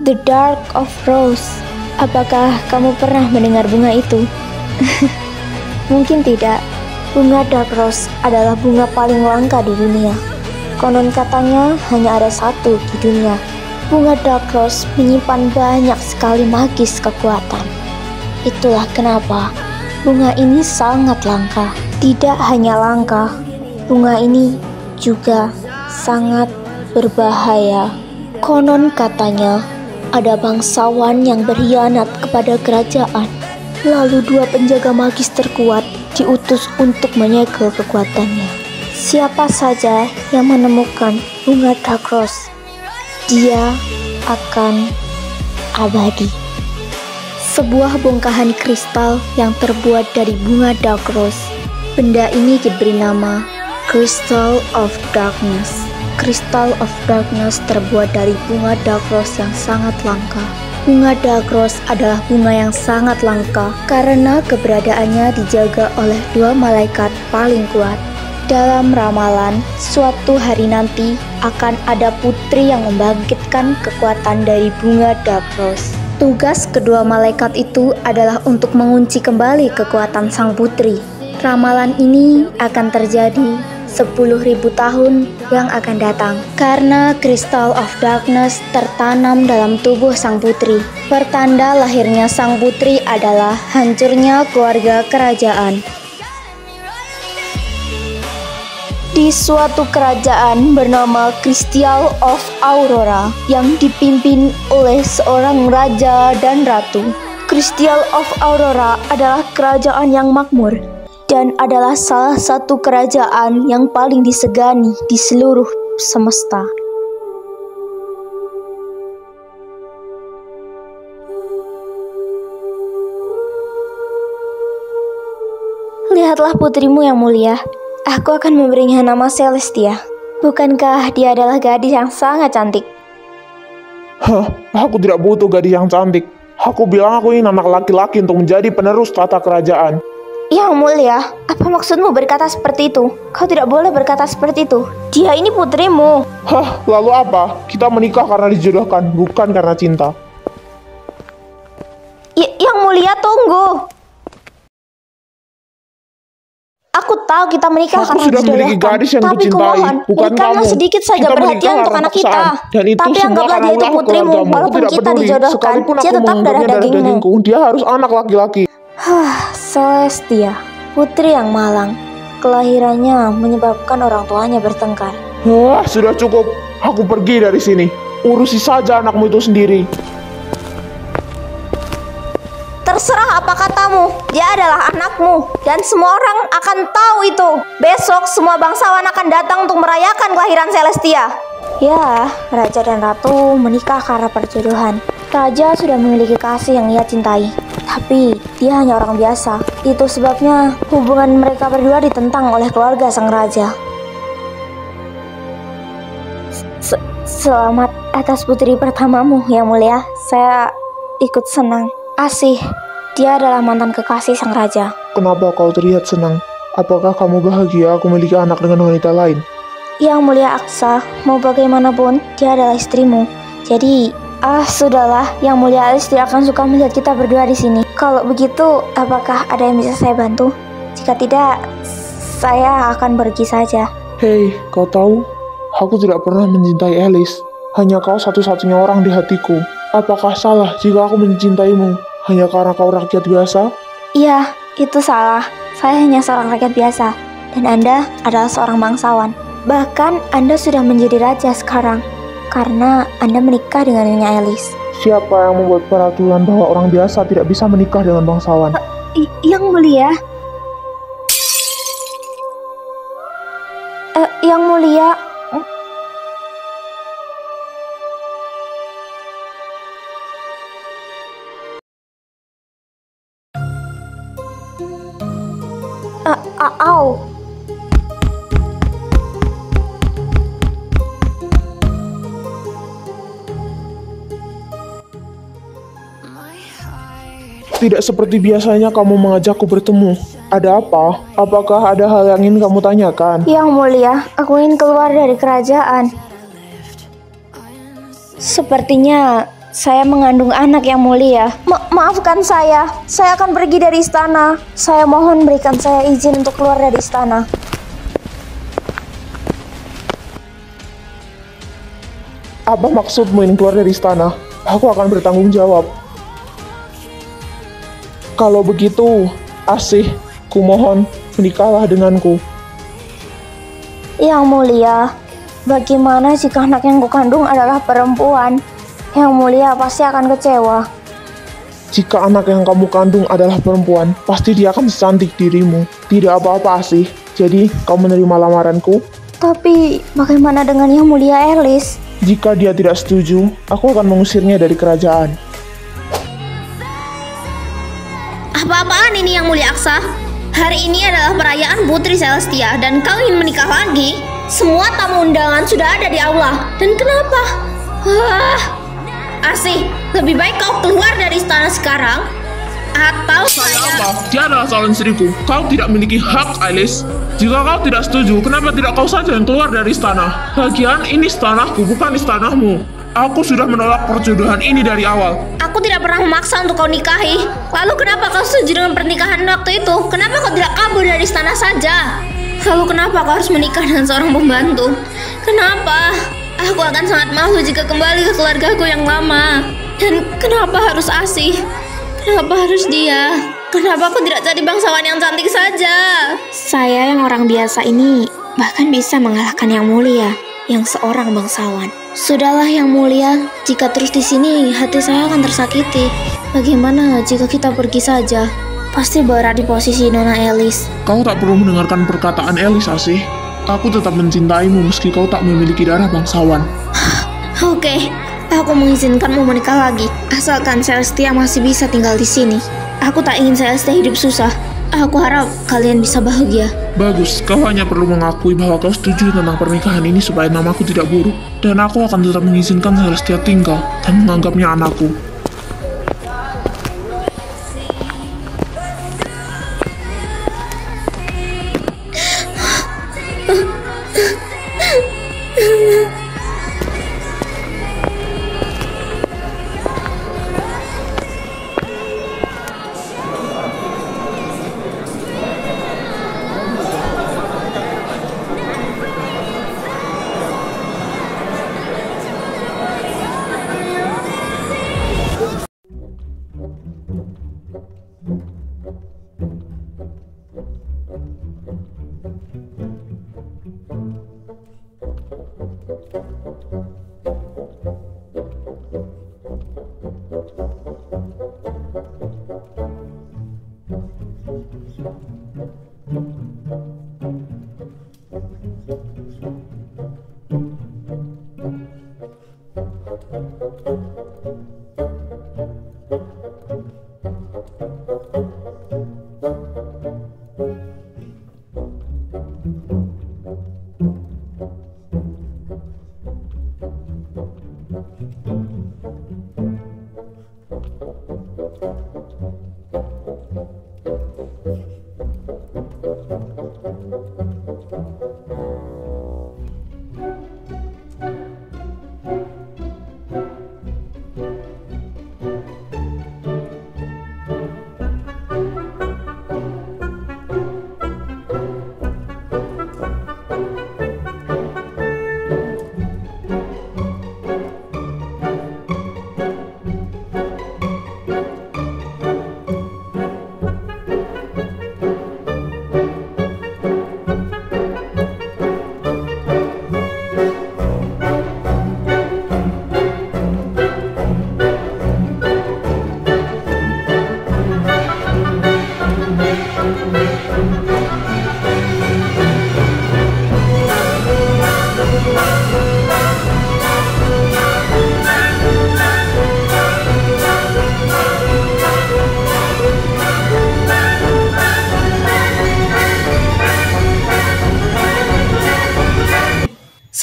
The Dark of Rose. Apakah kamu pernah mendengar bunga itu? Mungkin tidak. Bunga Dark Rose adalah bunga paling langka di dunia. Konon katanya hanya ada satu di dunia. Bunga Dark Rose menyimpan banyak sekali magis kekuatan. Itulah kenapa bunga ini sangat langka. Tidak hanya langka, bunga ini juga sangat berbahaya. Konon katanya ada bangsawan yang berkhianat kepada kerajaan. Lalu dua penjaga magis terkuat diutus untuk menyegel kekuatannya. Siapa saja yang menemukan bunga Dark Rose, dia akan abadi. Sebuah bongkahan kristal yang terbuat dari bunga Dark Rose. Benda ini diberi nama Crystal of Darkness. Crystal of Darkness terbuat dari bunga Dark Rose yang sangat langka. Bunga Dark Rose adalah bunga yang sangat langka karena keberadaannya dijaga oleh dua malaikat paling kuat. Dalam ramalan, suatu hari nanti akan ada putri yang membangkitkan kekuatan dari bunga Dark Rose. Tugas kedua malaikat itu adalah untuk mengunci kembali kekuatan sang putri. Ramalan ini akan terjadi 10.000 tahun yang akan datang karena Crystal of Darkness tertanam dalam tubuh sang putri. Pertanda lahirnya sang putri adalah hancurnya keluarga kerajaan. Di suatu kerajaan bernama Crystal of Aurora yang dipimpin oleh seorang raja dan ratu. Crystal of Aurora adalah kerajaan yang makmur dan adalah salah satu kerajaan yang paling disegani di seluruh semesta. Lihatlah putrimu yang mulia. Aku akan memberinya nama Celestia. Bukankah dia adalah gadis yang sangat cantik? Hah, aku tidak butuh gadis yang cantik. Aku bilang aku ingin anak laki-laki untuk menjadi penerus tata kerajaan. Yang mulia, apa maksudmu berkata seperti itu? Kau tidak boleh berkata seperti itu. Dia ini putrimu. Hah, lalu apa? Kita menikah karena dijodohkan, bukan karena cinta. Yang mulia, tunggu. Aku tahu kita menikah Aku karena sudah memiliki dijodohkan. gadis yang Tapi kucintai, kumohon, bukan berikanlah kamu. sedikit saja Kita perhatian menikah untuk karena anak kita. paksaan, dan itu Tapi semua anggaplah karena dia itu ulah putrimu. keluargamu. Aku Walaupun tidak kita peduli. dijodohkan, Sekalipun dia aku tetap darah menganggapnya darah dagingmu. dagingku, dia harus anak laki-laki. Celestia, putri yang malang. Kelahirannya menyebabkan orang tuanya bertengkar. Wah, sudah cukup. Aku pergi dari sini. Urusi saja anakmu itu sendiri. Terserah apa katamu, dia adalah anakmu. Dan semua orang akan tahu itu. Besok semua bangsawan akan datang untuk merayakan kelahiran Celestia. Ya, raja dan ratu menikah karena perjodohan. Raja sudah memiliki kasih yang ia cintai. Tapi dia hanya orang biasa. Itu sebabnya hubungan mereka berdua ditentang oleh keluarga sang raja. Selamat atas putri pertamamu yang mulia. Saya ikut senang. Asih, dia adalah mantan kekasih sang raja. Kenapa kau terlihat senang? Apakah kamu bahagia aku memiliki anak dengan wanita lain? Yang mulia Aksa, mau bagaimanapun dia adalah istrimu. Jadi, sudahlah. Yang mulia Alice tidak akan suka melihat kita berdua di sini. Kalau begitu, apakah ada yang bisa saya bantu? Jika tidak, saya akan pergi saja. Hei, kau tahu? Aku tidak pernah mencintai Alice. Hanya kau satu-satunya orang di hatiku. Apakah salah jika aku mencintaimu hanya karena kau rakyat biasa? Iya, itu salah. Saya hanya seorang rakyat biasa, dan Anda adalah seorang bangsawan. Bahkan Anda sudah menjadi raja sekarang, karena Anda menikah dengan Nyonya Alice. Siapa yang membuat peraturan bahwa orang biasa tidak bisa menikah dengan bangsawan? Yang mulia. Yang mulia. Au. Tidak seperti biasanya kamu mengajakku bertemu. Ada apa? Apakah ada hal yang ingin kamu tanyakan? Yang mulia, aku ingin keluar dari kerajaan. Sepertinya Saya mengandung anak yang mulia. Maafkan saya akan pergi dari istana. Saya mohon berikan saya izin untuk keluar dari istana. Apa maksudmu ini keluar dari istana? Aku akan bertanggung jawab. Kalau begitu, Asih, kumohon menikahlah denganku. Yang mulia, bagaimana jika anak yang kukandung adalah perempuan? Yang mulia pasti akan kecewa. Jika anak yang kamu kandung adalah perempuan, pasti dia akan secantik dirimu. Tidak apa-apa, Asih. Jadi, kau menerima lamaranku? Tapi, bagaimana dengan Yang Mulia Elis? Jika dia tidak setuju, aku akan mengusirnya dari kerajaan. Apa-apaan ini Yang Mulia Aksa? Hari ini adalah perayaan Putri Celestia dan kau ingin menikah lagi? Semua tamu undangan sudah ada di aula. Dan kenapa? Asih, lebih baik kau keluar dari istana sekarang. Atau Apa? Dia adalah calon istriku. Kau tidak memiliki hak, Alice. Jika kau tidak setuju, kenapa tidak kau saja yang keluar dari istana? Lagian ini istanaku, bukan istanamu. Aku sudah menolak perjodohan ini dari awal. Aku tidak pernah memaksa untuk kau nikahi. Lalu kenapa kau setuju dengan pernikahan waktu itu? Kenapa kau tidak kabur dari istana saja? Lalu kenapa kau harus menikah dengan seorang pembantu? Kenapa? Aku akan sangat malu jika kembali ke keluargaku yang lama. Dan kenapa harus Asih? Kenapa harus dia? Kenapa aku tidak jadi bangsawan yang cantik saja? Saya yang orang biasa ini bahkan bisa mengalahkan Yang Mulia, yang seorang bangsawan. Sudahlah Yang Mulia, jika terus di sini hati saya akan tersakiti. Bagaimana jika kita pergi saja? Pasti berat di posisi Nona Elis. Kau tak perlu mendengarkan perkataan Elis, Asih. Aku tetap mencintaimu meski kau tak memiliki darah bangsawan. Oke, aku mengizinkanmu menikah lagi, asalkan Celestia masih bisa tinggal di sini. Aku tak ingin Celestia hidup susah. Aku harap kalian bisa bahagia. Bagus, kau hanya perlu mengakui bahwa kau setuju tentang pernikahan ini supaya namaku tidak buruk. Dan aku akan tetap mengizinkan Celestia tinggal dan menganggapnya anakku.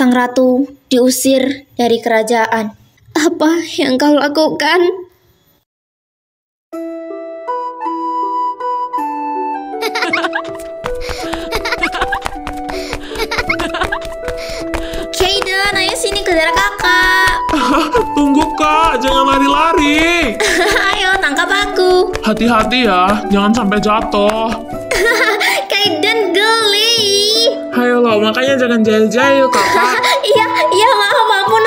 Sang ratu diusir dari kerajaan. Apa yang kau lakukan? Kaden, ayo sini kejar kakak. Tunggu kak, jangan lari-lari. Ayo tangkap aku. Hati-hati ya, jangan sampai jatuh. Kaiden geli. Ayo loh, makanya jangan jahil-jahil kakak. Iya maaf, ampun.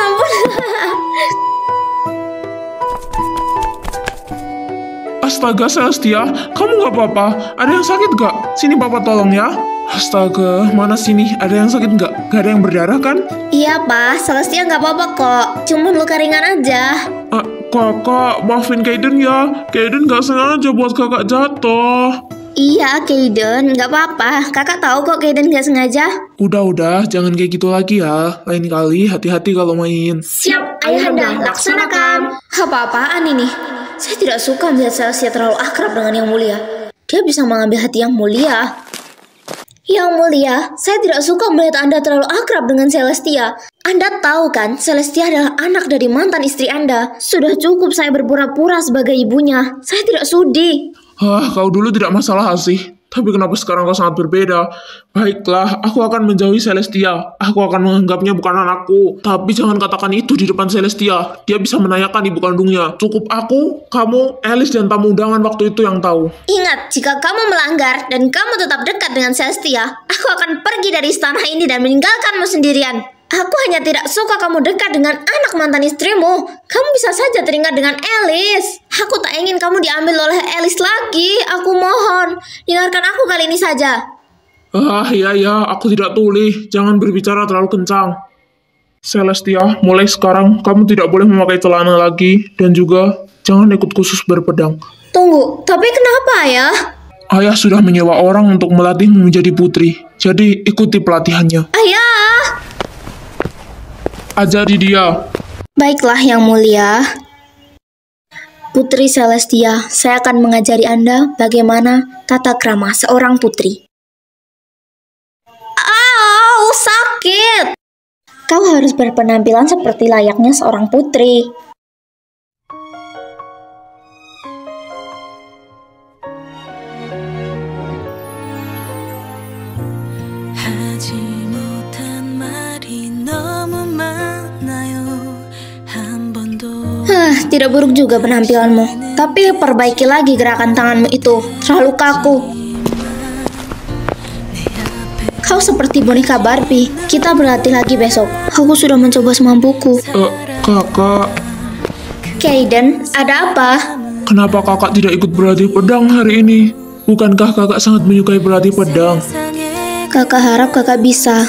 Astaga Celestia, kamu gak apa-apa? Ada yang sakit gak? Sini papa tolong ya. Astaga, mana sini? Ada yang sakit gak? Gak ada yang berdarah kan? Iya Pak, Celestia nggak apa-apa kok. Cuma luka ringan aja. Kakak, maafin Kaiden ya. Kaiden gak sengaja buat kakak jatuh. Iya Kaiden, nggak apa-apa. Kakak tahu kok Kaiden nggak sengaja. Udah, jangan kayak gitu lagi ya. Lain kali hati-hati kalau main. Siap, Ayahanda, laksanakan. Apa-apaan ini? Saya tidak suka melihat Celestia terlalu akrab dengan Yang Mulia. Dia bisa mengambil hati Yang Mulia. Yang Mulia, saya tidak suka melihat Anda terlalu akrab dengan Celestia. Anda tahu kan, Celestia adalah anak dari mantan istri Anda. Sudah cukup saya berpura-pura sebagai ibunya. Saya tidak sudi. Kau dulu tidak masalah sih. Tapi kenapa sekarang kau sangat berbeda? Baiklah, aku akan menjauhi Celestia. Aku akan menganggapnya bukan anakku. Tapi jangan katakan itu di depan Celestia. Dia bisa menanyakan ibu kandungnya. Cukup aku, kamu, Alice, dan tamu undangan waktu itu yang tahu. Ingat, jika kamu melanggar dan kamu tetap dekat dengan Celestia, aku akan pergi dari istana ini dan meninggalkanmu sendirian. Aku hanya tidak suka kamu dekat dengan anak mantan istrimu. Kamu bisa saja teringat dengan Alice. Aku tak ingin kamu diambil oleh Alice lagi. Aku mohon, dengarkan aku kali ini saja. Iya, aku tidak tuli. Jangan berbicara terlalu kencang. Celestia, mulai sekarang kamu tidak boleh memakai celana lagi. Dan juga, jangan ikut kursus berpedang. Tunggu, tapi kenapa ya? Ayah sudah menyewa orang untuk melatihmu menjadi putri. Jadi, ikuti pelatihannya. Ayah! Ajari dia. Baiklah Yang Mulia. Putri Celestia, saya akan mengajari Anda bagaimana tata krama seorang putri. Au, sakit! Kau harus berpenampilan seperti layaknya seorang putri. Tidak buruk juga penampilanmu. Tapi perbaiki lagi gerakan tanganmu itu. Terlalu kaku. Kau seperti boneka Barbie. Kita berlatih lagi besok. Aku sudah mencoba semampuku. Kakak. Kaiden, ada apa? Kenapa kakak tidak ikut berlatih pedang hari ini? Bukankah kakak sangat menyukai berlatih pedang? Kakak harap kakak bisa.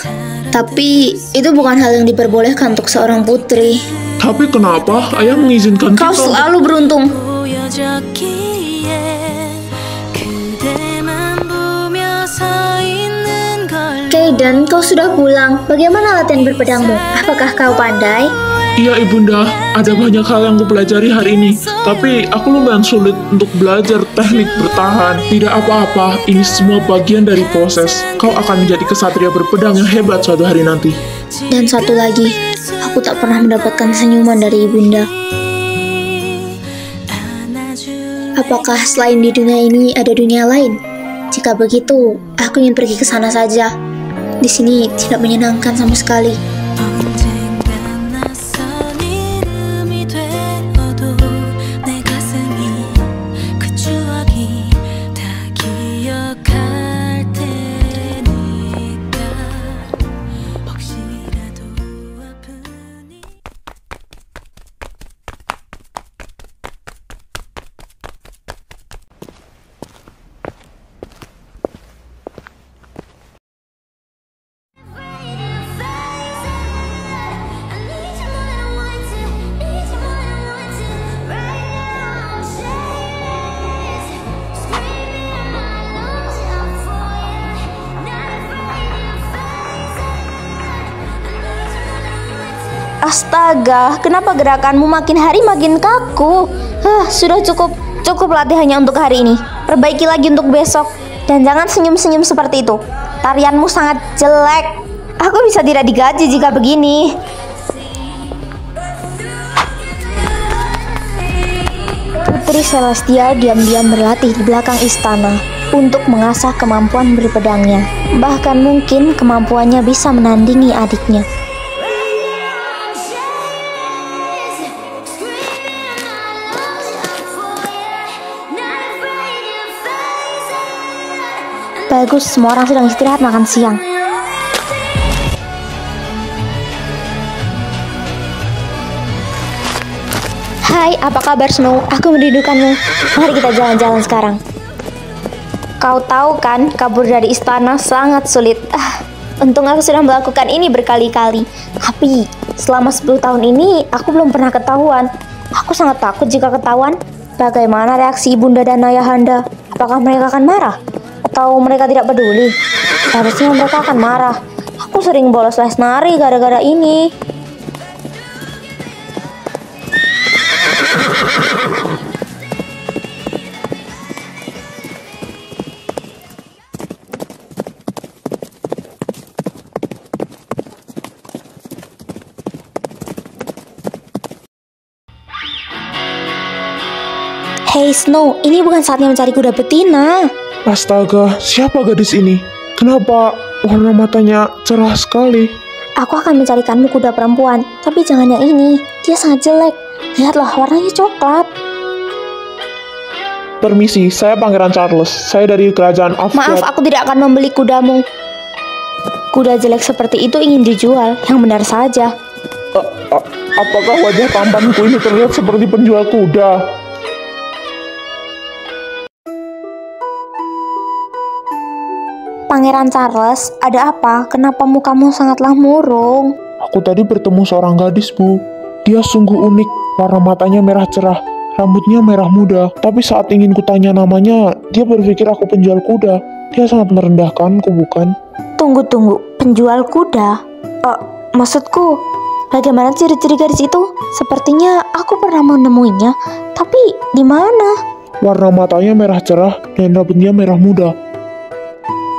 Tapi itu bukan hal yang diperbolehkan untuk seorang putri. Tapi kenapa ayah mengizinkan Kau kita? selalu beruntung. Kaiden, kau sudah pulang. Bagaimana latihan berpedangmu? Apakah kau pandai? Iya ibunda, ada banyak hal yang kupelajari hari ini. Tapi aku lumayan sulit untuk belajar teknik bertahan. Tidak apa-apa, ini semua bagian dari proses. Kau akan menjadi kesatria berpedang yang hebat suatu hari nanti. Dan satu lagi, aku tak pernah mendapatkan senyuman dari ibunda. Apakah selain di dunia ini ada dunia lain? Jika begitu, aku ingin pergi ke sana saja. Di sini tidak menyenangkan sama sekali. Astaga, kenapa gerakanmu makin hari makin kaku? Sudah cukup latihannya untuk hari ini. Perbaiki lagi untuk besok. Dan jangan senyum-senyum seperti itu. Tarianmu sangat jelek. Aku bisa tidak digaji jika begini. Putri Celestia diam-diam berlatih di belakang istana untuk mengasah kemampuan berpedangnya. Bahkan mungkin kemampuannya bisa menandingi adiknya. Bagus, semua orang sedang istirahat makan siang. Hai, apa kabar Snow? Aku merindukanmu. Mari kita jalan-jalan sekarang. Kau tahu kan, kabur dari istana sangat sulit. Untung aku sudah melakukan ini berkali-kali. Tapi, selama 10 tahun ini, aku belum pernah ketahuan. Aku sangat takut jika ketahuan. Bagaimana reaksi ibunda dan ayahanda? Apakah mereka akan marah? Atau mereka tidak peduli? Seharusnya mereka akan marah. Aku sering bolos les nari gara-gara ini. Hey Snow, ini bukan saatnya mencari kuda betina. Astaga, siapa gadis ini? Kenapa warna matanya cerah sekali? Aku akan mencarikanmu kuda perempuan, tapi jangan yang ini. Dia sangat jelek. Lihatlah, warnanya coklat. Permisi, saya Pangeran Charles. Saya dari kerajaan Maaf, Afghan. aku tidak akan membeli kudamu. Kuda jelek seperti itu ingin dijual, yang benar saja. Apakah wajah tampanku ini terlihat seperti penjual kuda? Pangeran Charles, ada apa? Kenapa mukamu sangatlah murung? Aku tadi bertemu seorang gadis, Bu. Dia sungguh unik. Warna matanya merah cerah, rambutnya merah muda. Tapi saat ingin kutanya namanya, dia berpikir aku penjual kuda. Dia sangat merendahkanku, bukan? Tunggu, penjual kuda? Maksudku, bagaimana ciri-ciri gadis itu? Sepertinya aku pernah menemuinya, tapi di mana? Warna matanya merah cerah dan rambutnya merah muda.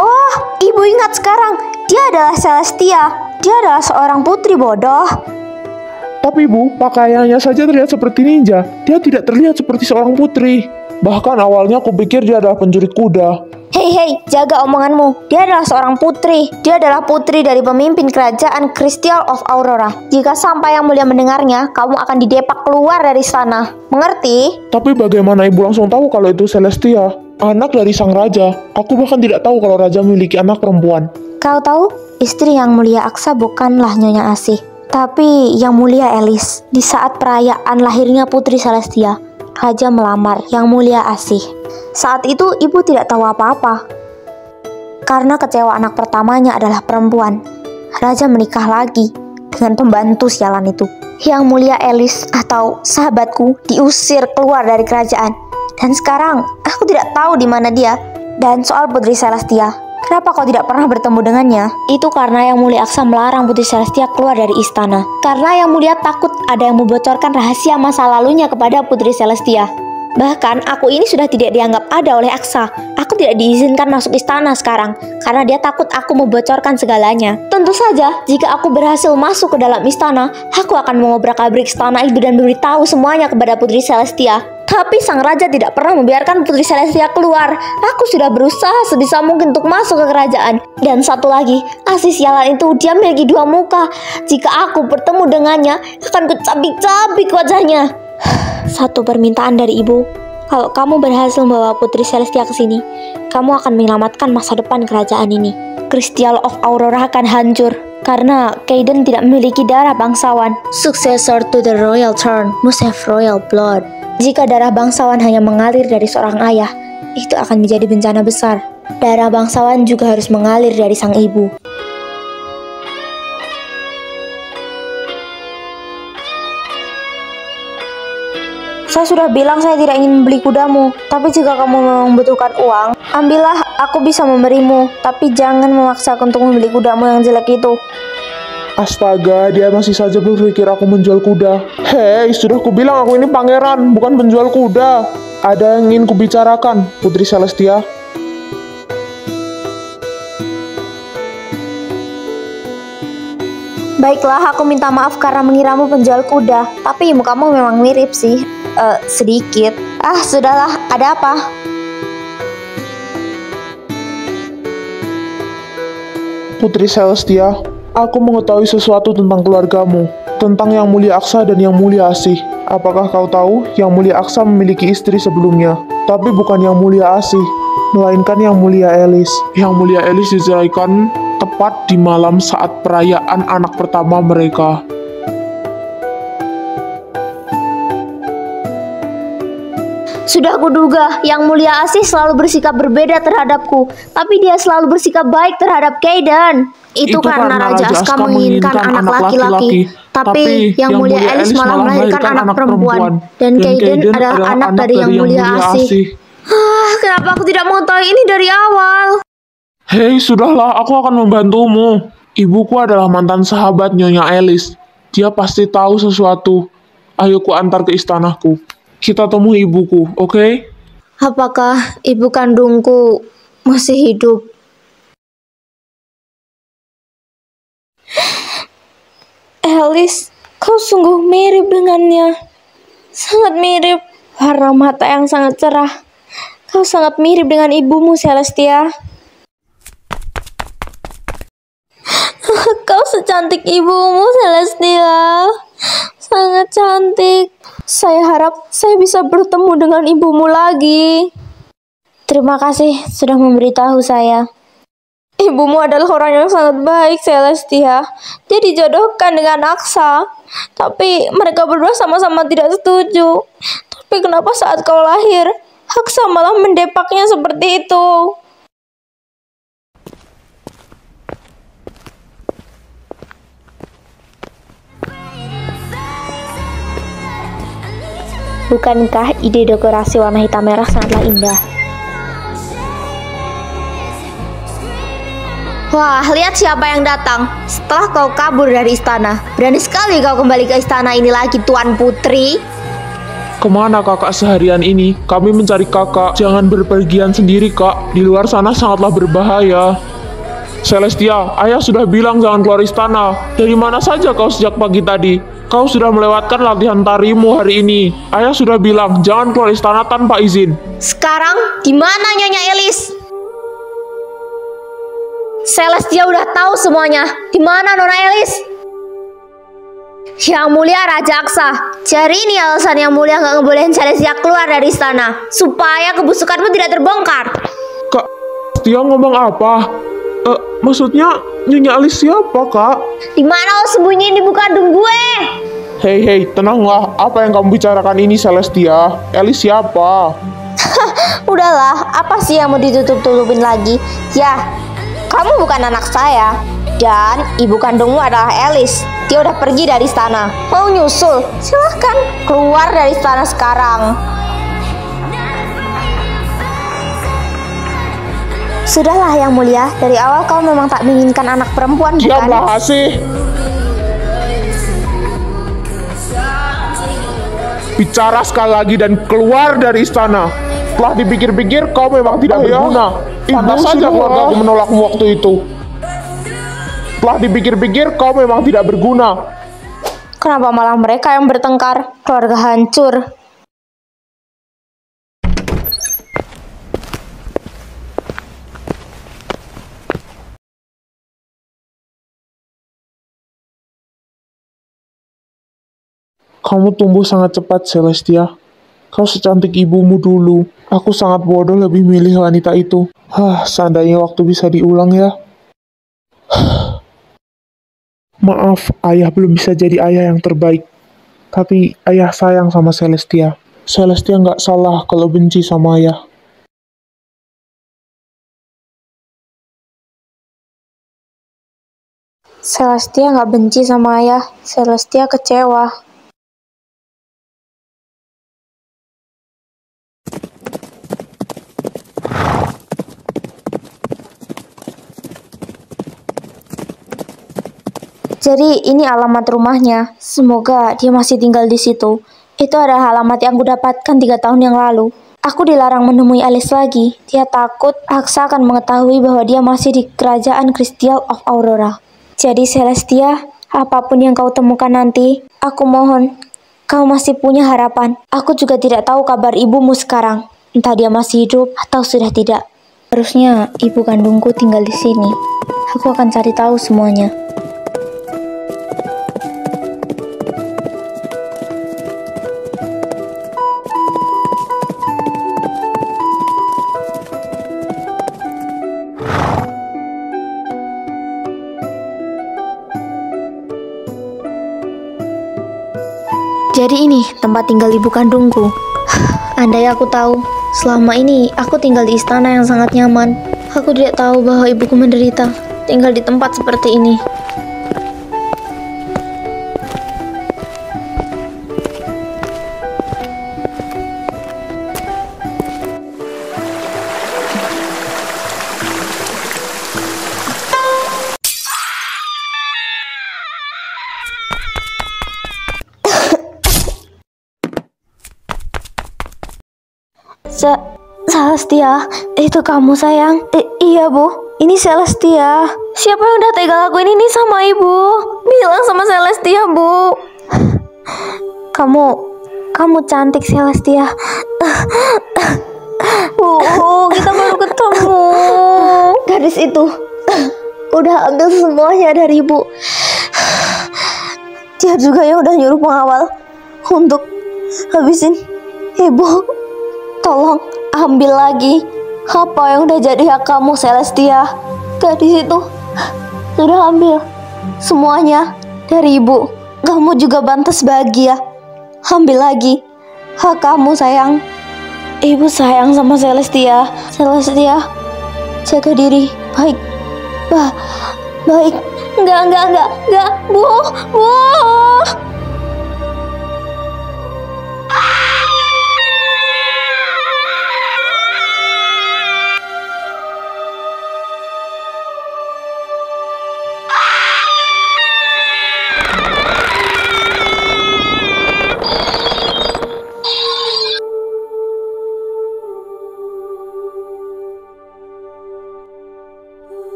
Oh, ibu ingat sekarang. Dia adalah Celestia. Dia adalah seorang putri bodoh. Tapi Bu, pakaiannya saja terlihat seperti ninja. Dia tidak terlihat seperti seorang putri. Bahkan awalnya aku pikir dia adalah pencuri kuda. Hei, jaga omonganmu. Dia adalah seorang putri. Dia adalah putri dari pemimpin kerajaan Crystal of Aurora. Jika sampai Yang Mulia mendengarnya, kamu akan didepak keluar dari sana. Mengerti? Tapi bagaimana ibu langsung tahu kalau itu Celestia? Anak dari sang raja. Aku bahkan tidak tahu kalau raja memiliki anak perempuan. Kau tahu, istri Yang Mulia Aksa bukanlah Nyonya Asih, tapi Yang Mulia Elis. Di saat perayaan lahirnya Putri Celestia, raja melamar Yang Mulia Asih. Saat itu ibu tidak tahu apa-apa. Karena kecewa anak pertamanya adalah perempuan, raja menikah lagi dengan pembantu sialan itu. Yang Mulia Elis atau sahabatku diusir keluar dari kerajaan. Dan sekarang aku tidak tahu di mana dia. Dan soal Putri Celestia, kenapa kau tidak pernah bertemu dengannya? Itu karena Yang Mulia Aksa melarang Putri Celestia keluar dari istana. Karena Yang Mulia takut ada yang membocorkan rahasia masa lalunya kepada Putri Celestia. Bahkan aku ini sudah tidak dianggap ada oleh Aksa. Aku tidak diizinkan masuk istana sekarang karena dia takut aku membocorkan segalanya. Tentu saja, jika aku berhasil masuk ke dalam istana, aku akan mengobrak-abrik istana itu dan memberitahu semuanya kepada Putri Celestia. Tapi sang raja tidak pernah membiarkan Putri Celestia keluar. Aku sudah berusaha sebisa mungkin untuk masuk ke kerajaan. Dan satu lagi, Asih sialan itu dia memiliki dua muka. Jika aku bertemu dengannya, akan kucabik-cabik wajahnya. Satu permintaan dari ibu. Kalau kamu berhasil membawa Putri Celestia ke sini, kamu akan menyelamatkan masa depan kerajaan ini. Crystal of Aurora akan hancur karena Kaiden tidak memiliki darah bangsawan. Successor to the royal throne must have royal blood. Jika darah bangsawan hanya mengalir dari seorang ayah, itu akan menjadi bencana besar. Darah bangsawan juga harus mengalir dari sang ibu. Saya sudah bilang saya tidak ingin membeli kudamu, tapi jika kamu memang membutuhkan uang, ambillah, aku bisa memberimu, tapi jangan memaksaku untuk membeli kudamu yang jelek itu. Astaga, dia masih saja berpikir aku menjual kuda. Hei, sudah kubilang aku ini pangeran, bukan penjual kuda. Ada yang ingin kubicarakan, Putri Celestia. Baiklah, aku minta maaf karena mengiramu penjual kuda, tapi mukamu memang mirip sih. Sedikit. Sudahlah, ada apa? Putri Celestia, aku mengetahui sesuatu tentang keluargamu, tentang Yang Mulia Aksa dan Yang Mulia Asih. Apakah kau tahu Yang Mulia Aksa memiliki istri sebelumnya, tapi bukan Yang Mulia Asih. melainkan Yang Mulia Elis. Yang Mulia Elis diceraikan tepat di malam saat perayaan anak pertama mereka. Sudah kuduga, Yang Mulia Asih selalu bersikap berbeda terhadapku, tapi dia selalu bersikap baik terhadap Kayden. Itu karena Raja Aska menginginkan anak laki-laki, tapi Yang Mulia Elis malah melahirkan anak perempuan, dan Kayden adalah anak dari Yang Mulia Asih. Kenapa aku tidak mengetahui ini dari awal? Hei, sudahlah, aku akan membantumu. Ibuku adalah mantan sahabat Nyonya Elis. Dia pasti tahu sesuatu. Ayo ku antar ke istanaku. Kita temui ibuku, oke? Apakah ibu kandungku masih hidup? Elis, kau sungguh mirip dengannya. Sangat mirip. Warna mata yang sangat cerah. Kau sangat mirip dengan ibumu, Celestia. Kau secantik ibumu, Celestia. Sangat cantik. Saya harap saya bisa bertemu dengan ibumu lagi. Terima kasih sudah memberitahu saya. Ibumu adalah orang yang sangat baik, Celestia. Dia dijodohkan dengan Aksa. Tapi mereka berdua sama-sama tidak setuju. Tapi kenapa saat kau lahir, Aksa malah mendepaknya seperti itu? Bukankah ide dekorasi warna hitam merah sangatlah indah? Wah, lihat siapa yang datang. Setelah kau kabur dari istana, berani sekali kau kembali ke istana ini lagi, Tuan Putri. Kemana kakak seharian ini? Kami mencari kakak. Jangan berpergian sendiri, kak. Di luar sana sangatlah berbahaya. Celestia, ayah sudah bilang jangan keluar istana. Dari mana saja kau sejak pagi tadi? Kau sudah melewatkan latihan tarimu hari ini. Ayah sudah bilang jangan keluar istana tanpa izin. Sekarang di mana Nyonya Elis? Celestia udah tahu semuanya. Di mana Nona Elis? Yang Mulia Raja Aksa. Jadi ini alasan Yang Mulia nggak ngebolehin Celestia keluar dari istana, supaya kebusukanmu tidak terbongkar. Kak, dia ngomong apa? Maksudnya Nyonya Elis siapa, Kak? Di mana lo sembunyiin ibu kandung gue? Hei, tenanglah. Apa yang kamu bicarakan ini, Celestia? Elis siapa? Udahlah, apa sih yang mau ditutup-tutupin lagi? Ya, kamu bukan anak saya. Dan ibu kandungmu adalah Elis. Dia udah pergi dari istana. Mau nyusul? Silahkan keluar dari istana sekarang. Sudahlah Yang Mulia, dari awal kau memang tak menginginkan anak perempuan, bukan? Diamlah, Asih. Bicara sekali lagi dan keluar dari istana. Setelah dipikir-pikir, kau memang tidak berguna. Pantas saja keluargaku menolakmu waktu itu. Setelah dipikir-pikir, kau memang tidak berguna. Kenapa malah mereka yang bertengkar? Keluarga hancur. Kamu tumbuh sangat cepat, Celestia. Kau secantik ibumu dulu. Aku sangat bodoh lebih milih wanita itu. Seandainya waktu bisa diulang ya. Maaf, ayah belum bisa jadi ayah yang terbaik. Tapi ayah sayang sama Celestia. Celestia nggak salah kalau benci sama ayah. Celestia nggak benci sama ayah. Celestia kecewa. Jadi ini alamat rumahnya. Semoga dia masih tinggal di situ. Itu adalah alamat yang aku dapatkan 3 tahun yang lalu. Aku dilarang menemui Alice lagi. Dia takut Aksa akan mengetahui bahwa dia masih di kerajaan Crystal of Aurora. Jadi Celestia, apapun yang kau temukan nanti, aku mohon, kau masih punya harapan. Aku juga tidak tahu kabar ibumu sekarang. Entah dia masih hidup atau sudah tidak. Harusnya ibu kandungku tinggal di sini. Aku akan cari tahu semuanya. Jadi ini tempat tinggal ibu kandungku. Andai aku tahu, selama ini aku tinggal di istana yang sangat nyaman. Aku tidak tahu bahwa ibuku menderita tinggal di tempat seperti ini. Celestia, itu kamu sayang? Iya bu, ini Celestia. Siapa yang udah tega lakuin ini sama ibu? Bilang sama Celestia bu. Kamu cantik Celestia. Kita baru ketemu. Gadis itu udah ambil semuanya dari ibu. Dia juga yang udah nyuruh pengawal untuk habisin ibu. Tolong ambil lagi apa yang udah jadi hak kamu Celestia. Gadis itu sudah ambil semuanya dari ibu. Kamu juga pantas bahagia. Ambil lagi hak kamu sayang. Ibu sayang sama Celestia. Celestia, jaga diri baik. Baik. Enggak, bu.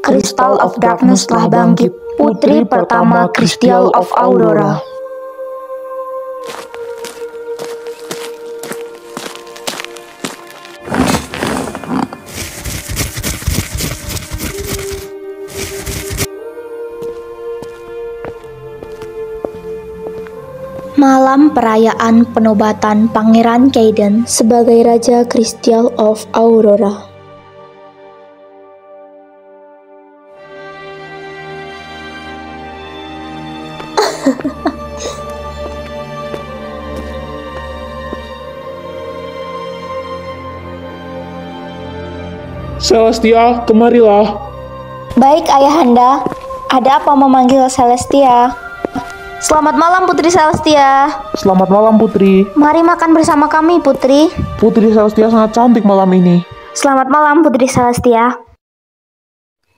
Crystal of Darkness telah bangkit, putri pertama Crystal of Aurora. Malam perayaan penobatan Pangeran Kaiden sebagai Raja Crystal of Aurora. Celestia, kemarilah. Baik ayahanda, ada apa memanggil Celestia? Selamat malam Putri Celestia. Selamat malam Putri. Mari makan bersama kami Putri. Putri Celestia sangat cantik malam ini. Selamat malam Putri Celestia.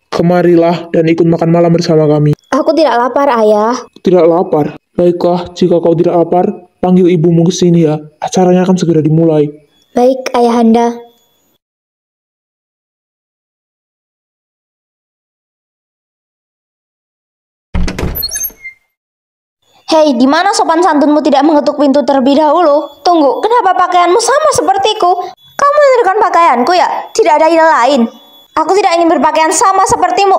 Kemarilah dan ikut makan malam bersama kami. Aku tidak lapar ayah. Tidak lapar? Baiklah, jika kau tidak lapar, panggil ibumu ke sini ya. Acaranya akan segera dimulai. Baik ayahanda. Hei, di mana sopan santunmu tidak mengetuk pintu terlebih dahulu? Tunggu, kenapa pakaianmu sama sepertiku? Kamu menirukan pakaianku ya? Tidak ada ide lain. Aku tidak ingin berpakaian sama sepertimu.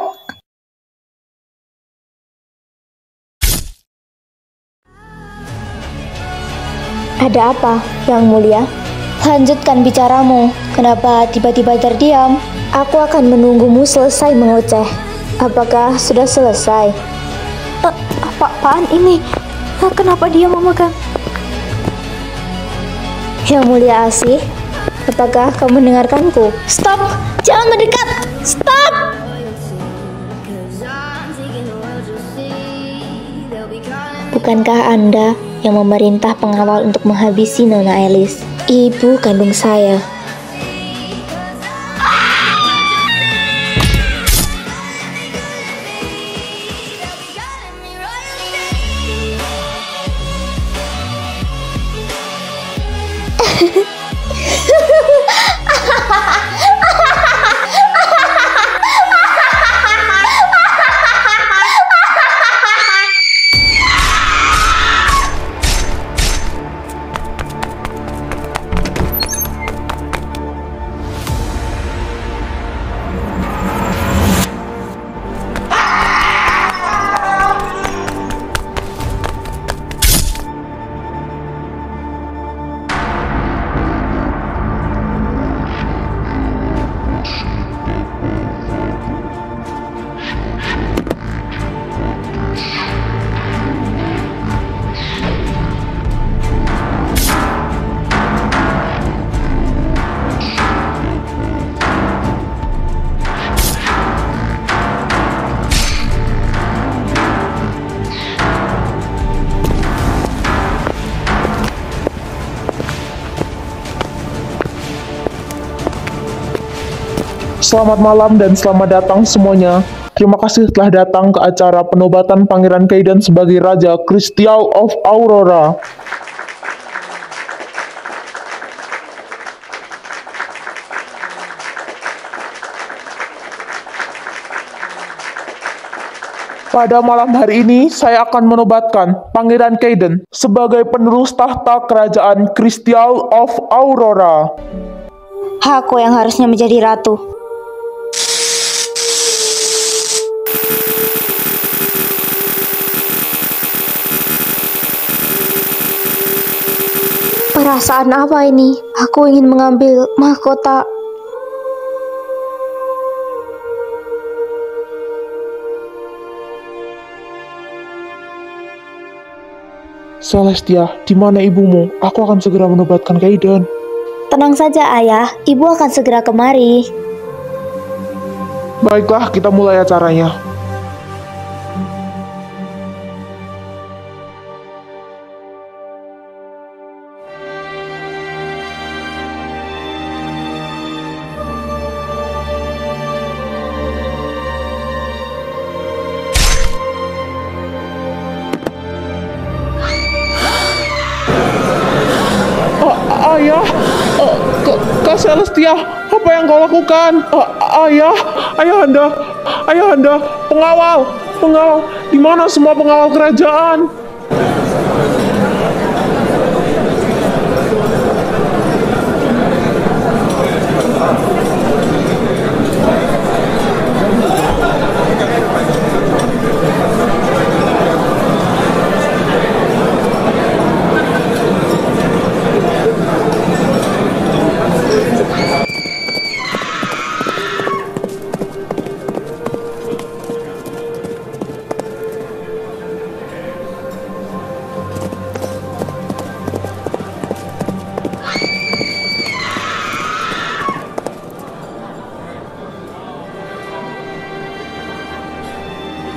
Ada apa, Yang Mulia? Lanjutkan bicaramu. Kenapa tiba-tiba terdiam? Aku akan menunggumu selesai mengoceh. Apakah sudah selesai? Apaan ini? Kenapa dia memegang? Yang Mulia Asih, apakah kamu mendengarkanku? Stop! Jangan mendekat! Stop! Bukankah Anda yang memerintah pengawal untuk menghabisi Nona Alice, ibu kandung saya? Selamat malam dan selamat datang semuanya. Terima kasih telah datang ke acara penobatan Pangeran Kaidan sebagai Raja Crystal of Aurora. Pada malam hari ini, saya akan menobatkan Pangeran Kaidan sebagai penerus tahta kerajaan Crystal of Aurora. Aku yang harusnya menjadi ratu. Perasaan apa ini? Aku ingin mengambil mahkota. Celestia, di mana ibumu? Aku akan segera menobatkan Kaidan. Tenang saja ayah, ibu akan segera kemari. Baiklah, kita mulai acaranya. Ayah, Kak Celestia, apa yang kau lakukan? Ayahanda, pengawal, di mana semua pengawal kerajaan?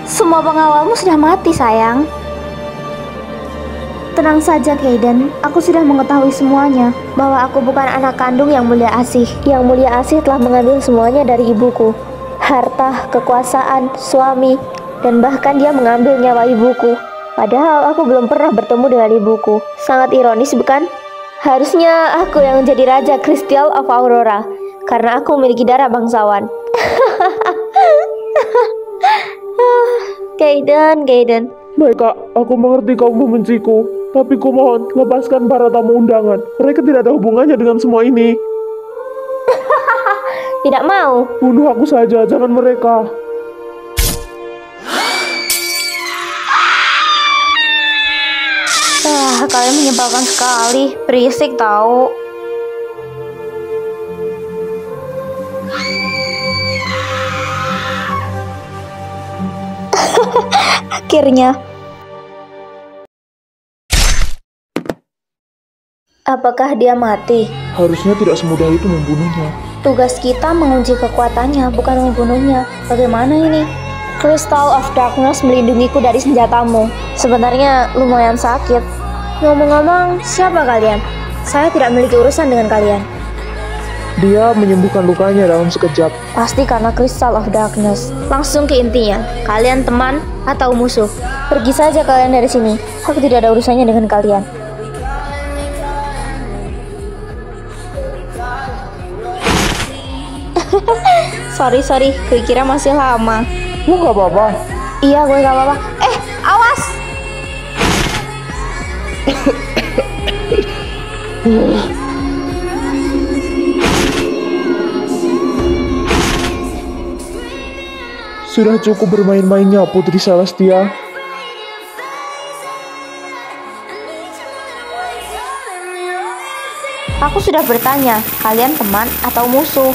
Semua pengawalmu sudah mati, sayang. Tenang saja, Kaidan. Aku sudah mengetahui semuanya. Bahwa aku bukan anak kandung Yang Mulia Asih. Yang Mulia Asih telah mengambil semuanya dari ibuku. Harta, kekuasaan, suami, dan bahkan dia mengambil nyawa ibuku. Padahal aku belum pernah bertemu dengan ibuku. Sangat ironis, bukan? Harusnya aku yang menjadi Raja Crystal of Aurora. Karena aku memiliki darah bangsawan. Kaidan. Baik kak, aku mengerti kau membenciku. Tapi kumohon, lepaskan para tamu undangan. Mereka tidak ada hubungannya dengan semua ini. Tidak mau. Bunuh aku saja, jangan mereka. Kalian menyebalkan sekali. Berisik tahu. Akhirnya. Apakah dia mati? Harusnya tidak semudah itu membunuhnya. Tugas kita menguji kekuatannya, bukan membunuhnya. Bagaimana ini? Crystal of Darkness melindungiku dari senjatamu. Sebenarnya lumayan sakit. Ngomong-ngomong, siapa kalian? Saya tidak memiliki urusan dengan kalian. Dia menyembuhkan lukanya dalam sekejap. Pasti karena Crystal of Darkness. Langsung ke intinya. Kalian teman atau musuh? Pergi saja kalian dari sini. Aku tidak ada urusannya dengan kalian. Sorry, gue kira masih lama. Lu gak apa-apa? Iya, gue gak apa-apa. Awas! Sudah cukup bermain-mainnya, Putri Celestia. Aku sudah bertanya, kalian teman atau musuh?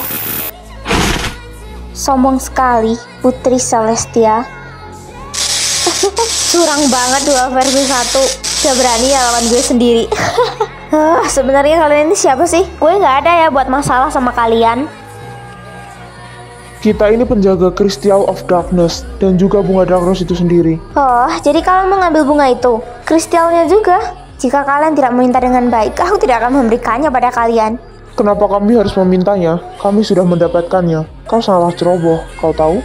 Sombong sekali, Putri Celestia. Curang banget 2 versus 1. Gak berani ya lawan gue sendiri. Sebenarnya kalian ini siapa sih? Gue gak ada ya buat masalah sama kalian. Kita ini penjaga Crystal of Darkness dan juga bunga Darkness itu sendiri. Oh, jadi kalian mengambil bunga itu? Kristalnya juga? Jika kalian tidak meminta dengan baik, aku tidak akan memberikannya pada kalian. Kenapa kami harus memintanya? Kami sudah mendapatkannya. Kau salah ceroboh, kau tahu?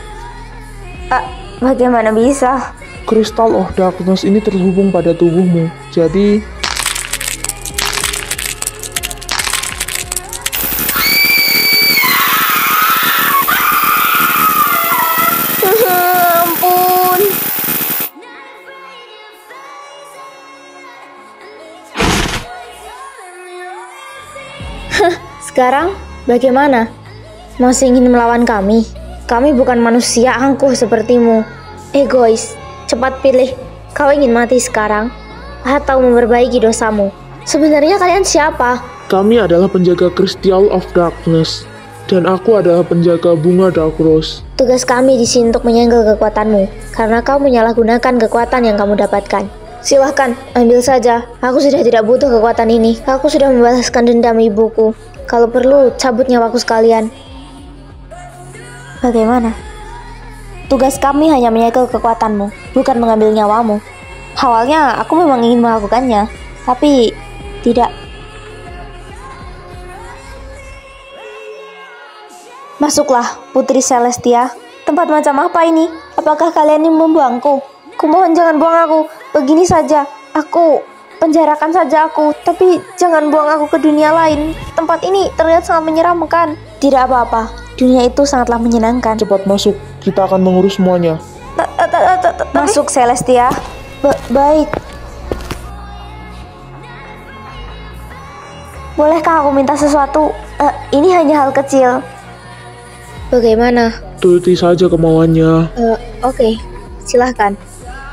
Bagaimana bisa? Crystal of Darkness ini terhubung pada tubuhmu. Jadi, Ampun. Sekarang bagaimana? Masih ingin melawan kami? Kami bukan manusia angkuh sepertimu. Egois. Cepat pilih. Kau ingin mati sekarang atau memperbaiki dosamu? Sebenarnya kalian siapa? kami adalah penjaga Crystal of Darkness. Dan aku adalah penjaga bunga Dark Rose. Tugas kami di sini untuk menyegel kekuatanmu karena kau menyalahgunakan kekuatan yang kamu dapatkan. Silahkan, ambil saja. Aku sudah tidak butuh kekuatan ini. Aku sudah membalaskan dendam ibuku. Kalau perlu, cabut nyawaku sekalian. Bagaimana? Tugas kami hanya menyegel kekuatanmu, bukan mengambil nyawamu. Awalnya aku memang ingin melakukannya, tapi tidak. Masuklah, Putri Celestia. Tempat macam apa ini? Apakah kalian ingin membuangku? Kumohon jangan buang aku. Begini saja, penjarakan saja aku, tapi jangan buang aku ke dunia lain. Tempat ini terlihat sangat menyeramkan. Tidak apa-apa, dunia itu sangatlah menyenangkan. Cepat masuk, kita akan mengurus semuanya. Masuk, Celestia. Baik. Bolehkah aku minta sesuatu? Ini hanya hal kecil. Bagaimana? Turuti saja kemauannya. Oke, silahkan.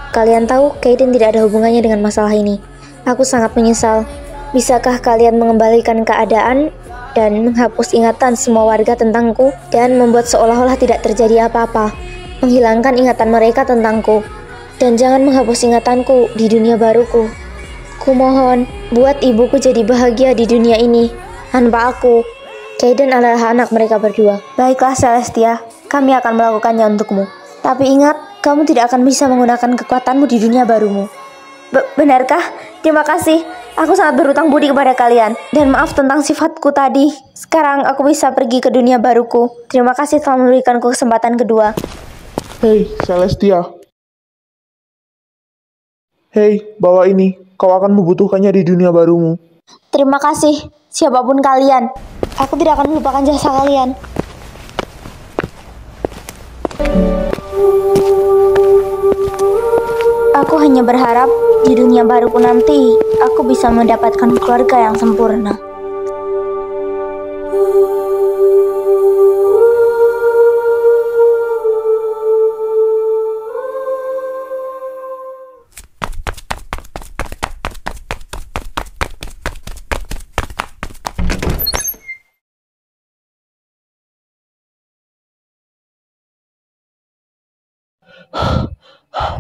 Kalian tahu, Kaiden tidak ada hubungannya dengan masalah ini. Aku sangat menyesal. Bisakah kalian mengembalikan keadaan dan menghapus ingatan semua warga tentangku dan membuat seolah-olah tidak terjadi apa-apa? Menghilangkan ingatan mereka tentangku. Dan jangan menghapus ingatanku di dunia baruku. Kumohon, buat ibuku jadi bahagia di dunia ini. Tanpa aku, Kaiden adalah anak mereka berdua. Baiklah Celestia, kami akan melakukannya untukmu. Tapi ingat, kamu tidak akan bisa menggunakan kekuatanmu di dunia barumu. Benarkah? Terima kasih. Aku sangat berhutang budi kepada kalian. Dan maaf tentang sifatku tadi. Sekarang aku bisa pergi ke dunia baruku. Terima kasih telah memberikanku kesempatan kedua. Hei, Celestia. Hei, bawa ini. Kau akan membutuhkannya di dunia barumu. Terima kasih, siapapun kalian. Aku tidak akan melupakan jasa kalian. Aku hanya berharap di dunia baruku nanti, aku bisa mendapatkan keluarga yang sempurna.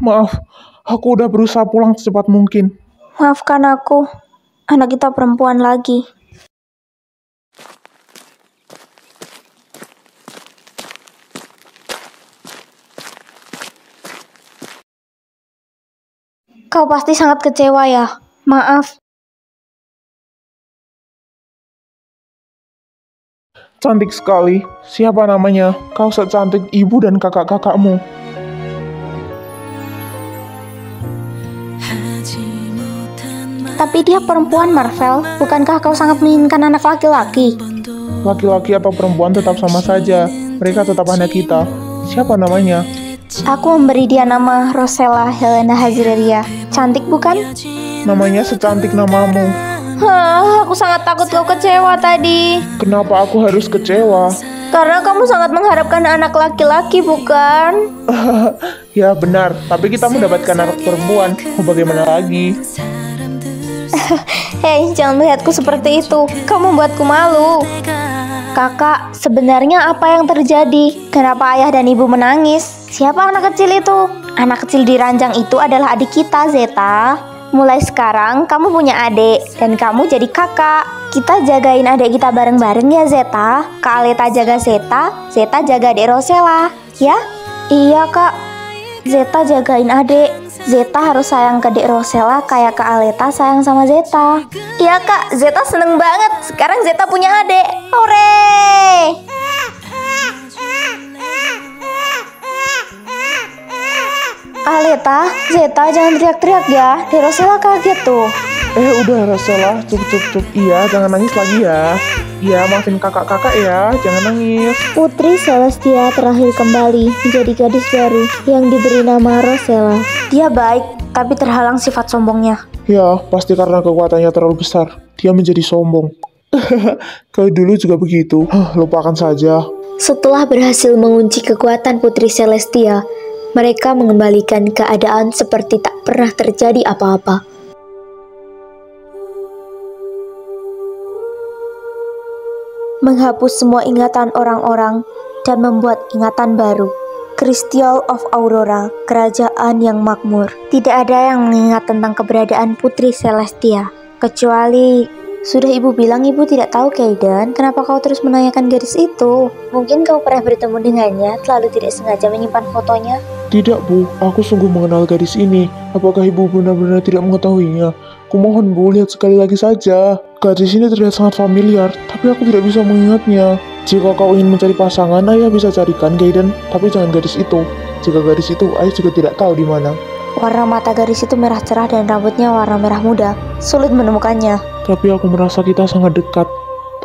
Maaf, aku udah berusaha pulang secepat mungkin. Maafkan aku, anak kita perempuan lagi. Kau pasti sangat kecewa ya? Maaf. Cantik sekali. Siapa namanya? Kau secantik ibu dan kakak-kakakmu. Tapi dia perempuan, Marvel. Bukankah kau sangat menginginkan anak laki-laki? Laki-laki atau perempuan tetap sama saja. Mereka tetap anak kita. Siapa namanya? Aku memberi dia nama Rosella Helena Hazreria. Cantik bukan? Namanya secantik namamu. Aku sangat takut kau kecewa tadi. Kenapa aku harus kecewa? Karena kamu sangat mengharapkan anak laki-laki, bukan? Ya benar, tapi kita mendapatkan anak perempuan. Mau bagaimana lagi? Hei, jangan melihatku seperti itu. Kau membuatku malu. Kakak, sebenarnya apa yang terjadi? Kenapa ayah dan ibu menangis? Siapa anak kecil itu? Anak kecil di ranjang itu adalah adik kita, Zeta. Mulai sekarang, kamu punya adik. Dan kamu jadi kakak. Kita jagain adik kita bareng-bareng ya, Zeta. Kak Aleta jaga Zeta, Zeta jaga adik Rosella. Ya? Iya, Kak. Zeta jagain adik. Zeta harus sayang ke Dek Rosella kayak Kak Aleta sayang sama Zeta. Iya Kak, Zeta seneng banget. Sekarang Zeta punya adik. Hore! Aleta, Zeta jangan teriak-teriak ya. Dek Rosella kaget tuh. Udah Rosella, cukup. Iya, jangan nangis lagi ya. Iya, maafin kakak-kakak ya, jangan nangis. Putri Celestia terakhir kembali menjadi gadis baru yang diberi nama Rosella. Dia baik, tapi terhalang sifat sombongnya. Ya, pasti karena kekuatannya terlalu besar. Dia menjadi sombong. Kau dulu juga begitu. Lupakan saja. Setelah berhasil mengunci kekuatan Putri Celestia, mereka mengembalikan keadaan seperti tak pernah terjadi apa-apa. Menghapus semua ingatan orang-orang dan membuat ingatan baru. Crystal of Aurora, kerajaan yang makmur. Tidak ada yang mengingat tentang keberadaan Putri Celestia, kecuali sudah ibu bilang ibu tidak tahu Kaiden. Kenapa kau terus menanyakan gadis itu? Mungkin kau pernah bertemu dengannya, lalu tidak sengaja menyimpan fotonya. Tidak Bu, aku sungguh mengenal gadis ini. Apakah ibu benar-benar tidak mengetahuinya? Kumohon Bu, lihat sekali lagi saja. Gadis ini terlihat sangat familiar, tapi aku tidak bisa mengingatnya. Jika kau ingin mencari pasangan, ayah bisa carikan Kaiden, tapi jangan gadis itu. Jika gadis itu, ayah juga tidak tahu di mana. Warna mata gadis itu merah cerah dan rambutnya warna merah muda. Sulit menemukannya. Tapi aku merasa kita sangat dekat.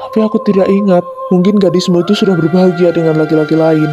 Tapi aku tidak ingat. Mungkin gadismu itu sudah berbahagia dengan laki-laki lain.